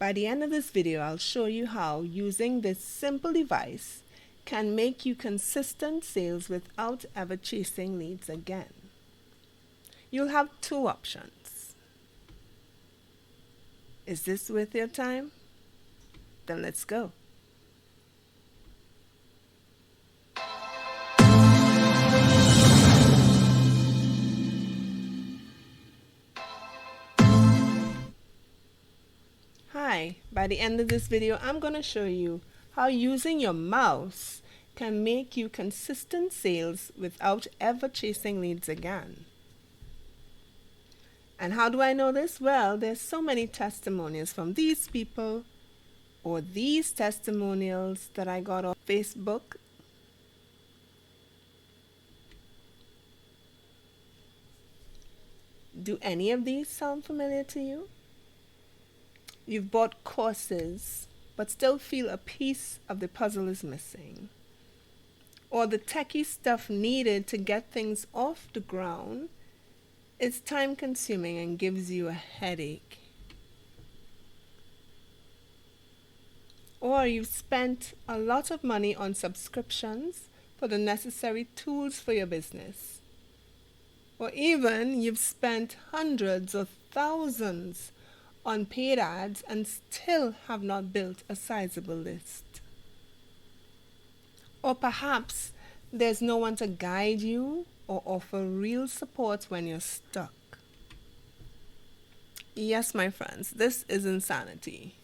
By the end of this video, I'll show you how using this simple device can make you consistent sales without ever chasing leads again. You'll have two options. Is this worth your time? Then let's go. Hi, by the end of this video, I'm going to show you how using your mouse can make you consistent sales without ever chasing leads again. And how do I know this? Well, there's so many testimonials from these people or these testimonials that I got on Facebook. Do any of these sound familiar to you? You've bought courses, but still feel a piece of the puzzle is missing. Or the techie stuff needed to get things off the ground is time consuming and gives you a headache. Or you've spent a lot of money on subscriptions for the necessary tools for your business. Or even you've spent hundreds or thousands on paid ads and still have not built a sizable list. Or perhaps there's no one to guide you or offer real support when you're stuck. Yes, my friends, this is insanity.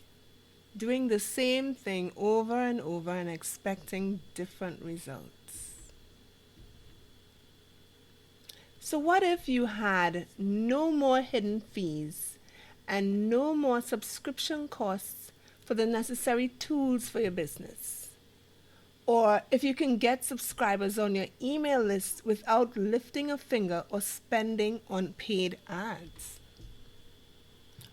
Doing the same thing over and over and expecting different results. So what if you had no more hidden fees and no more subscription costs for the necessary tools for your business? Or if you can get subscribers on your email list without lifting a finger or spending on paid ads?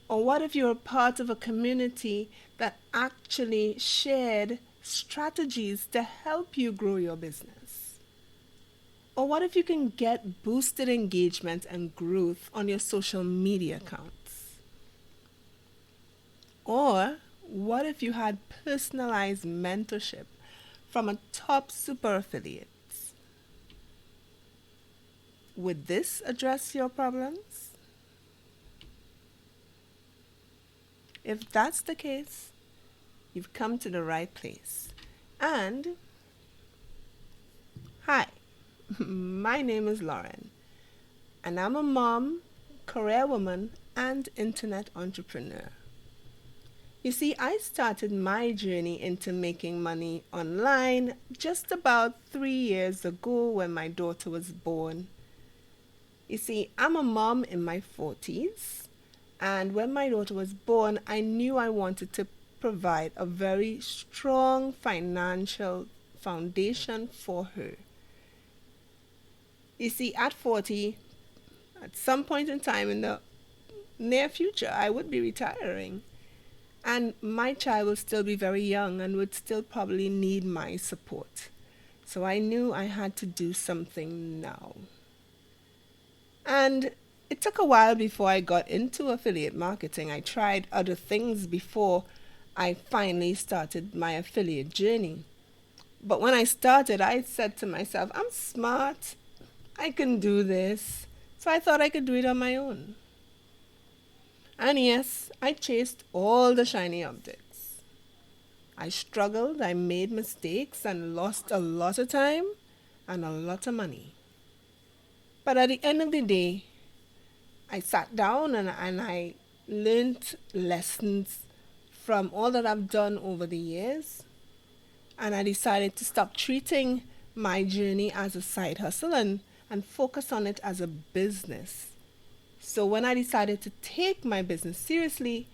Or what if you're a part of a community that actually shared strategies to help you grow your business? Or what if you can get boosted engagement and growth on your social media accounts? Or what if you had personalized mentorship from a top super affiliate? Would this address your problems? If that's the case, you've come to the right place. And hi, my name is Lauren, and I'm a mom, career woman, and internet entrepreneur. You see, I started my journey into making money online just about 3 years ago when my daughter was born. You see, I'm a mom in my 40s, and when my daughter was born, I knew I wanted to provide a very strong financial foundation for her. You see, at 40, at some point in time in the near future, I would be retiring. And my child will still be very young and would still probably need my support. So I knew I had to do something now. And it took a while before I got into affiliate marketing. I tried other things before I finally started my affiliate journey. But when I started, I said to myself, I'm smart. I can do this. So I thought I could do it on my own. And yes, I chased all the shiny objects. I struggled, I made mistakes, and lost a lot of time and a lot of money. But at the end of the day, I sat down and I learned lessons from all that I've done over the years. And I decided to stop treating my journey as a side hustle and focus on it as a business. So when I decided to take my business seriously,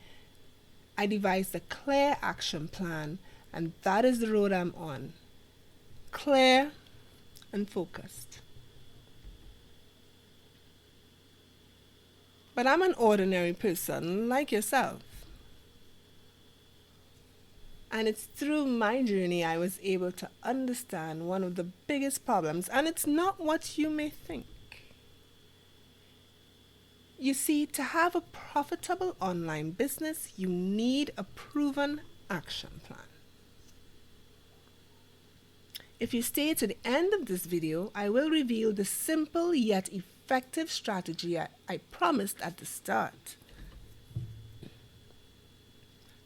I devised a clear action plan, and that is the road I'm on. Clear and focused. But I'm an ordinary person like yourself. And it's through my journey I was able to understand one of the biggest problems, and it's not what you may think. You see, to have a profitable online business, you need a proven action plan. If you stay to the end of this video, I will reveal the simple yet effective strategy I promised at the start.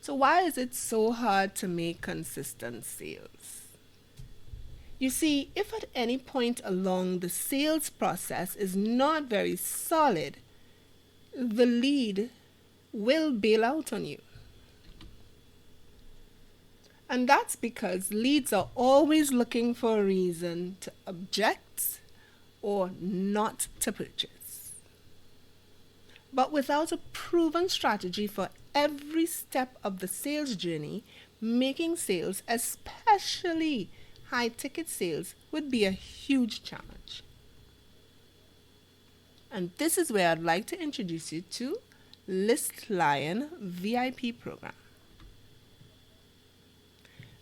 So why is it so hard to make consistent sales? You see, if at any point along the sales process is not very solid, the lead will bail out on you. And that's because leads are always looking for a reason to object or not to purchase. But without a proven strategy for every step of the sales journey, making sales, especially high-ticket sales, would be a huge challenge. And this is where I'd like to introduce you to ListLion VIP program.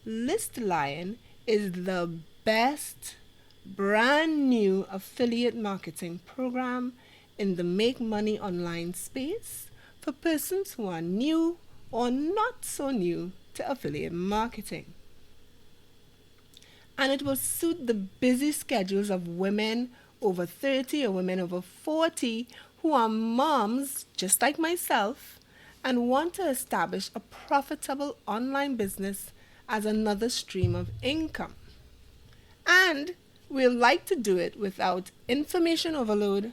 ListLion is the best brand new affiliate marketing program in the make money online space for persons who are new or not so new to affiliate marketing. And it will suit the busy schedules of women over 30 or women over 40 who are moms just like myself and want to establish a profitable online business as another stream of income. And we like to do it without information overload,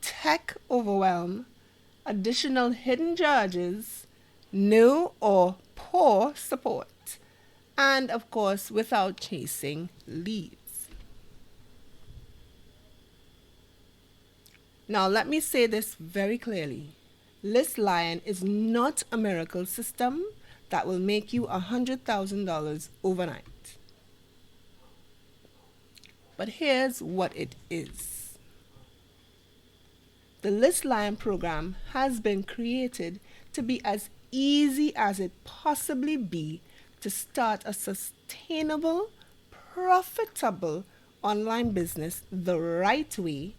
tech overwhelm, additional hidden charges, no or poor support, and of course without chasing leads. Now let me say this very clearly. ListLion is not a miracle system that will make you $100,000 overnight. But here's what it is. The ListLion program has been created to be as easy as it possibly be to start a sustainable, profitable online business the right way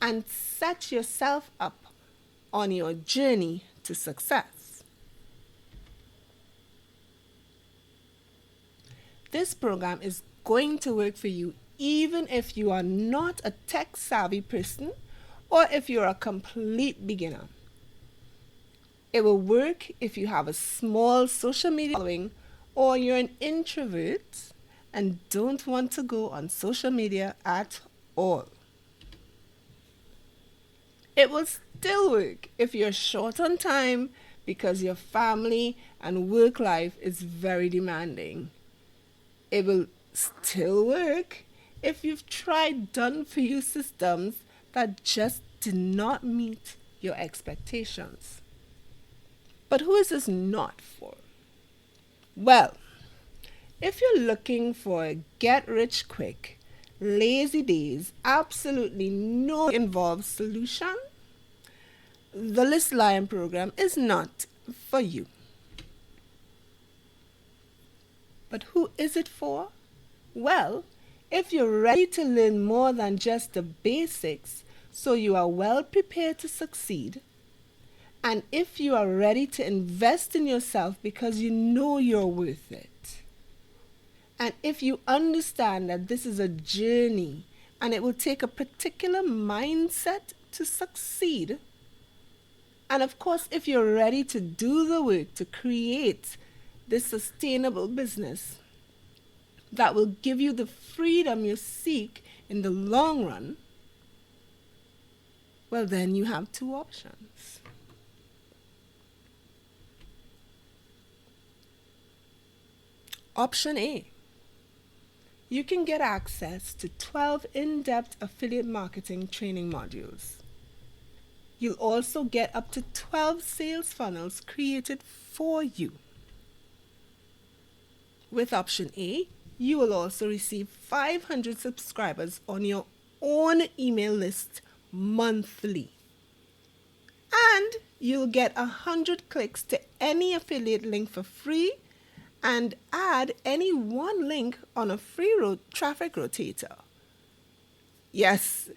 and set yourself up on your journey to success. This program is going to work for you even if you are not a tech-savvy person or if you're a complete beginner. It will work if you have a small social media following or you're an introvert and don't want to go on social media at all. It will still work if you're short on time because your family and work life is very demanding. It will still work if you've tried done-for-you systems that just did not meet your expectations. But who is this not for? Well, if you're looking for a get-rich-quick, lazy days, absolutely no involved solution, the ListLion program is not for you. But who is it for? Well, if you're ready to learn more than just the basics so you are well prepared to succeed, and if you are ready to invest in yourself because you know you're worth it, and if you understand that this is a journey and it will take a particular mindset to succeed, and of course, if you're ready to do the work to create this sustainable business that will give you the freedom you seek in the long run, well, then you have two options. Option A. You can get access to 12 in-depth affiliate marketing training modules. You'll also get up to 12 sales funnels created for you. With option A, you will also receive 500 subscribers on your own email list monthly. And you'll get 100 clicks to any affiliate link for free and add any one link on a free traffic rotator. Yes,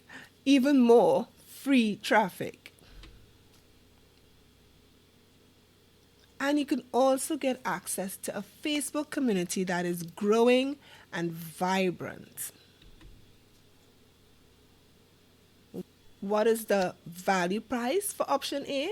even more free traffic. And you can also get access to a Facebook community that is growing and vibrant. What is the value price for option A?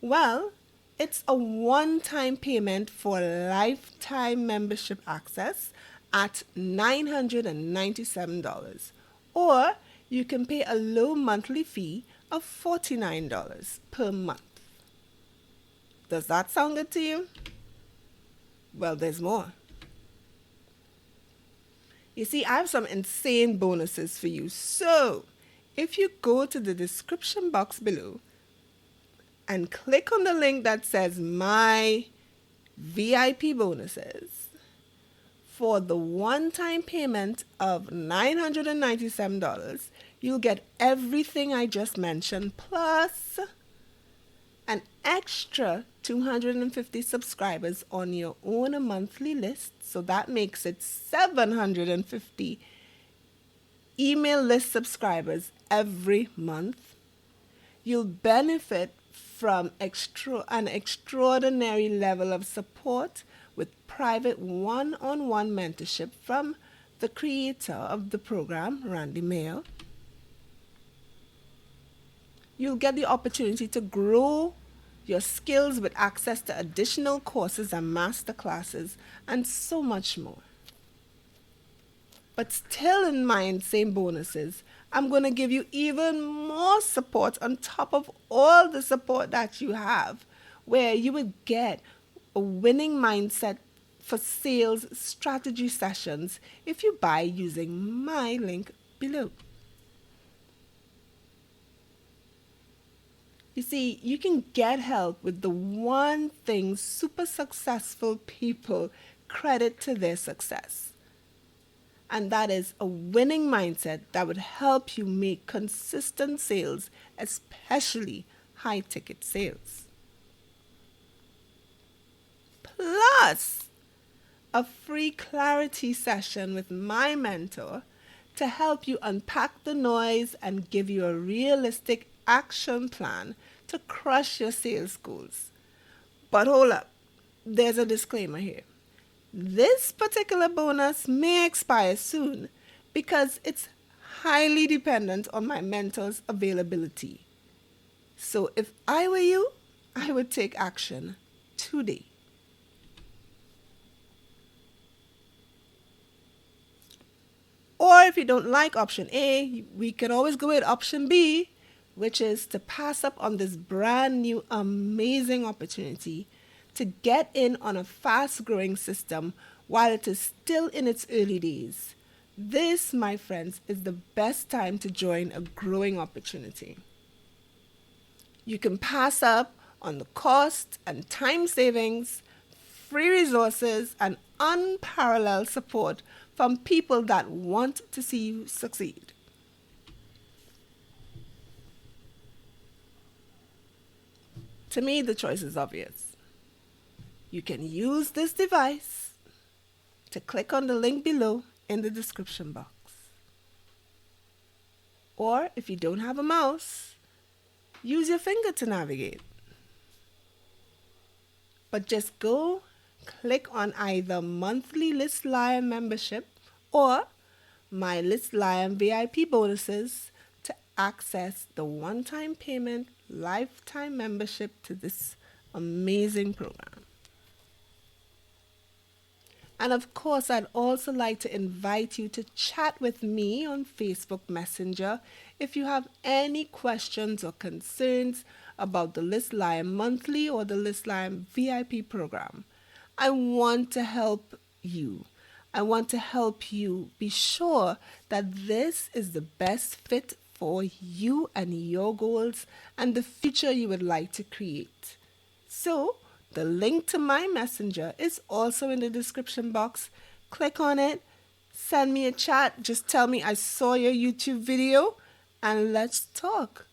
Well, it's a one-time payment for lifetime membership access at $997. Or you can pay a low monthly fee of $49 per month. Does that sound good to you? Well, there's more. You see, I have some insane bonuses for you. So, if you go to the description box below and click on the link that says My VIP Bonuses, for the one-time payment of $997, you'll get everything I just mentioned, plus an extra 250 subscribers on your own monthly list. So that makes it 750 email list subscribers every month. You'll benefit from an extraordinary level of support with private one-on-one mentorship from the creator of the program, Randy Mayo. You'll get the opportunity to grow your skills with access to additional courses and master classes and so much more. But still in my insane bonuses, I'm going to give you even more support on top of all the support that you have, where you would get a winning mindset for sales strategy sessions if you buy using my link below. You see, you can get help with the one thing super successful people credit to their success. And that is a winning mindset that would help you make consistent sales, especially high-ticket sales. Plus, a free clarity session with my mentor to help you unpack the noise and give you a realistic action plan to crush your sales goals. But hold up, there's a disclaimer here. This particular bonus may expire soon because it's highly dependent on my mentor's availability. So if I were you, I would take action today. Or if you don't like option A, we can always go with option B, which is to pass up on this brand new amazing opportunity to get in on a fast-growing system while it is still in its early days. This, my friends, is the best time to join a growing opportunity. You can pass up on the cost and time savings, free resources, and unparalleled support from people that want to see you succeed. To me, the choice is obvious. You can use this device to click on the link below in the description box. Or if you don't have a mouse, use your finger to navigate. But just go click on either monthly List Lion membership or my List Lion VIP bonuses to access the one-time payment lifetime membership to this amazing program. And of course, I'd also like to invite you to chat with me on Facebook Messenger if you have any questions or concerns about the List Lion monthly or the List Lion VIP program. I want to help you. I want to help you be sure that this is the best fit for you and your goals and the future you would like to create. So, the link to my messenger is also in the description box. Click on it, send me a chat, just tell me I saw your YouTube video, and let's talk.